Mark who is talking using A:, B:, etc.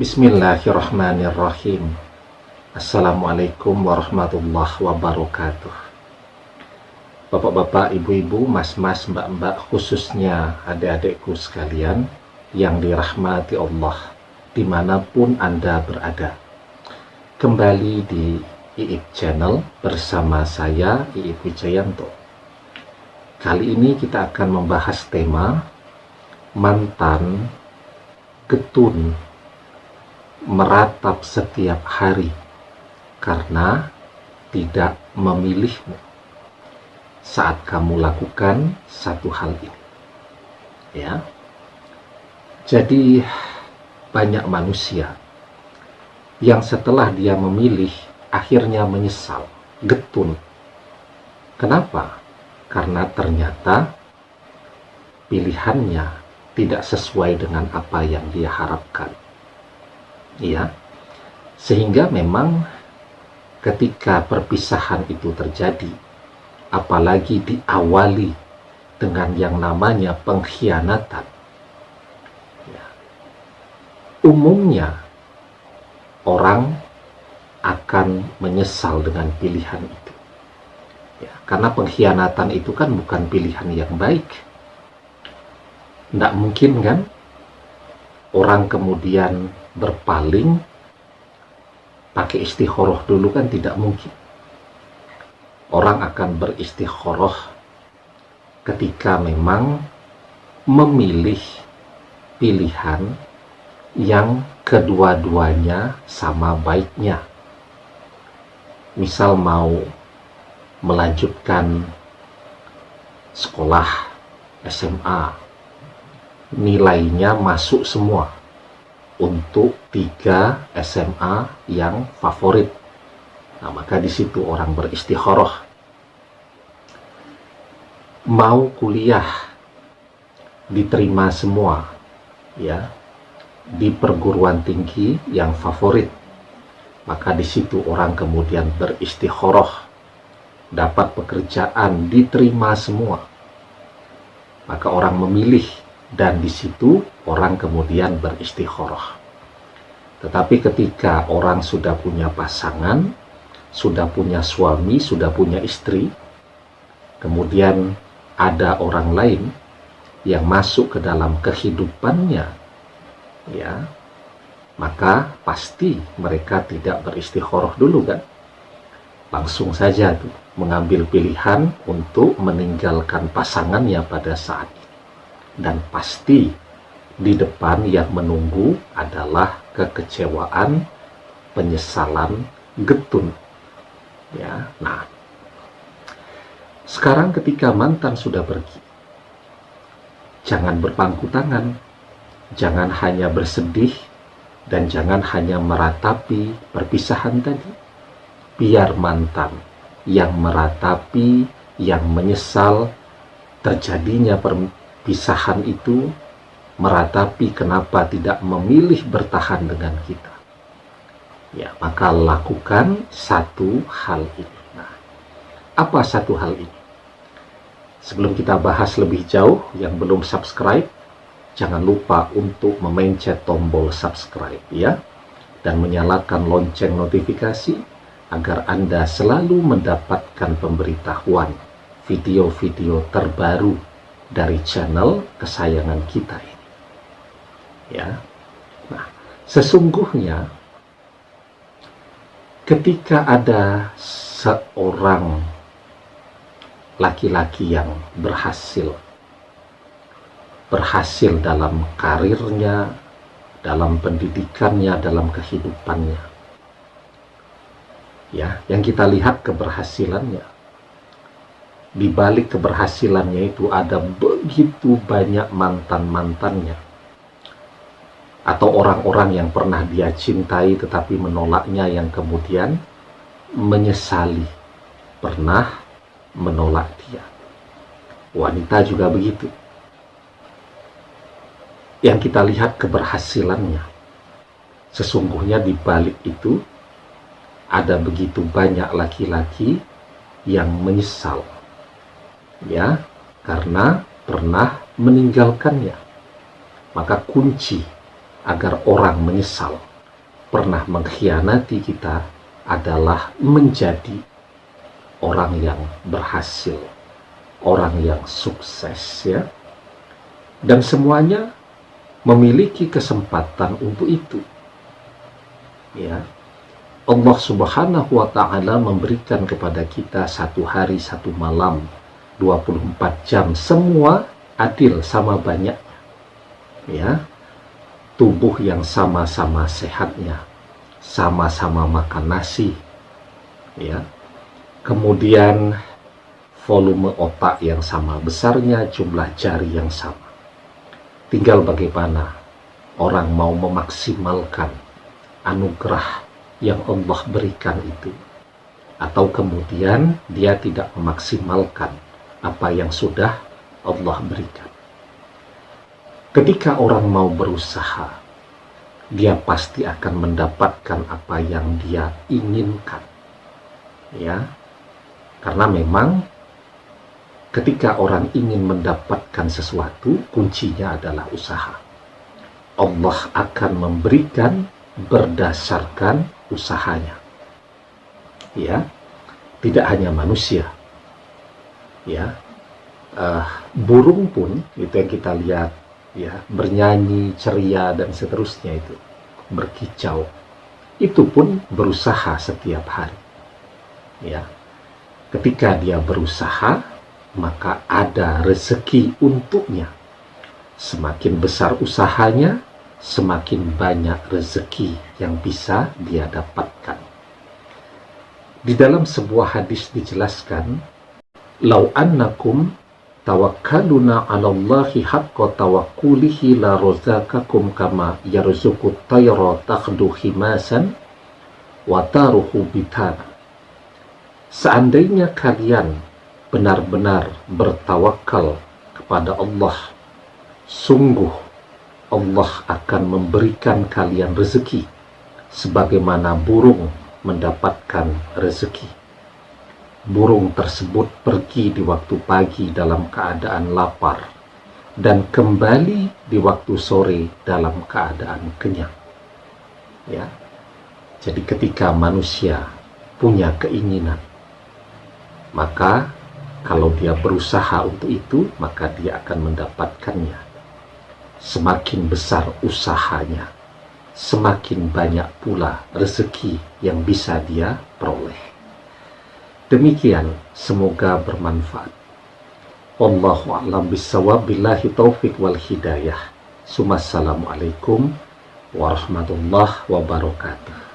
A: Bismillahirrahmanirrahim. Assalamualaikum warahmatullahi wabarakatuh. Bapak-bapak, ibu-ibu, mas-mas, mbak-mbak, khususnya adik-adikku sekalian yang dirahmati Allah dimanapun Anda berada. Kembali di Iip Channel bersama saya, Iip Wijayanto. Kali ini kita akan membahas tema mantan getun meratap setiap hari karena tidak memilihmu saat kamu lakukan satu hal ini. Ya. Jadi banyak manusia yang setelah dia memilih akhirnya menyesal, getun. Kenapa? Karena ternyata pilihannya tidak sesuai dengan apa yang dia harapkan. Ya, sehingga memang ketika perpisahan itu terjadi, apalagi diawali dengan yang namanya pengkhianatan, ya, umumnya orang akan menyesal dengan pilihan itu, ya, karena pengkhianatan itu kan bukan pilihan yang baik. Tidak mungkin kan orang kemudian berpaling pakai istikharah dulu, kan tidak mungkin. Orang akan beristikharah ketika memang memilih pilihan yang kedua-duanya sama baiknya. Misal mau melanjutkan sekolah SMA, nilainya masuk semua untuk 3 SMA yang favorit. Nah, maka di situ orang beristikharah. Mau kuliah diterima semua, ya, di perguruan tinggi yang favorit. Maka di situ orang kemudian beristikharah, dapat pekerjaan diterima semua. Maka orang memilih, dan di situ orang kemudian beristikharah. Tetapi ketika orang sudah punya pasangan, sudah punya suami, sudah punya istri, kemudian ada orang lain yang masuk ke dalam kehidupannya, ya, maka pasti mereka tidak beristikharah dulu, kan? Langsung saja tuh mengambil pilihan untuk meninggalkan pasangannya pada saat itu. Dan pasti di depan yang menunggu adalah kekecewaan, penyesalan, getun. Ya, nah, sekarang ketika mantan sudah pergi, jangan berpangku tangan, jangan hanya bersedih, dan jangan hanya meratapi perpisahan tadi. Biar mantan yang meratapi, yang menyesal terjadinya perpisahan itu, meratapi kenapa tidak memilih bertahan dengan kita. Ya, maka lakukan satu hal ini. Nah, apa satu hal ini? Sebelum kita bahas lebih jauh, yang belum subscribe, jangan lupa untuk memencet tombol subscribe, ya, dan menyalakan lonceng notifikasi agar Anda selalu mendapatkan pemberitahuan video-video terbaru dari channel kesayangan kita ini. Ya. Nah, sesungguhnya ketika ada seorang laki-laki yang berhasil dalam karirnya, dalam pendidikannya, dalam kehidupannya, ya, yang kita lihat keberhasilannya, di balik keberhasilannya itu ada begitu banyak mantan-mantannya, atau orang-orang yang pernah dia cintai tetapi menolaknya, yang kemudian menyesali pernah menolak dia. Wanita juga begitu. Yang kita lihat keberhasilannya, sesungguhnya di balik itu ada begitu banyak laki-laki yang menyesal, ya, karena pernah meninggalkannya. Maka kunci agar orang menyesal pernah mengkhianati kita adalah menjadi orang yang berhasil, orang yang sukses, ya. Dan semuanya memiliki kesempatan untuk itu. Ya. Allah Subhanahu wa Ta'ala memberikan kepada kita satu hari, satu malam, 24 jam, semua adil, sama banyak. Ya. Tubuh yang sama-sama sehatnya, sama-sama makan nasi, ya. Kemudian volume otak yang sama besarnya, jumlah jari yang sama. Tinggal bagaimana orang mau memaksimalkan anugerah yang Allah berikan itu, atau kemudian dia tidak memaksimalkan apa yang sudah Allah berikan. Ketika orang mau berusaha, dia pasti akan mendapatkan apa yang dia inginkan. Ya. Karena memang ketika orang ingin mendapatkan sesuatu, kuncinya adalah usaha. Allah akan memberikan berdasarkan usahanya. Ya. Tidak hanya manusia. Ya. Burung pun itu yang kita lihat, ya, bernyanyi, ceria dan seterusnya, itu berkicau, itu pun berusaha setiap hari. Ya, ketika dia berusaha, maka ada rezeki untuknya. Semakin besar usahanya, semakin banyak rezeki yang bisa dia dapatkan. Di dalam sebuah hadis dijelaskan, "Lau annakum tawakkaluna 'ala Allahi haqqa tawakkulihi la razaqakum kama yarzuqut tayra takhdu himasan wa taruhu bitana." Seandainya kalian benar-benar bertawakal kepada Allah, sungguh Allah akan memberikan kalian rezeki sebagaimana burung mendapatkan rezeki. Burung tersebut pergi di waktu pagi dalam keadaan lapar dan kembali di waktu sore dalam keadaan kenyang. Ya. Jadi ketika manusia punya keinginan, maka kalau dia berusaha untuk itu, maka dia akan mendapatkannya. Semakin besar usahanya, semakin banyak pula rezeki yang bisa dia peroleh. Demikian, semoga bermanfaat. Wallahu a'lam bishawab, billahi taufik wal hidayah. Assalamualaikum warahmatullahi wabarakatuh.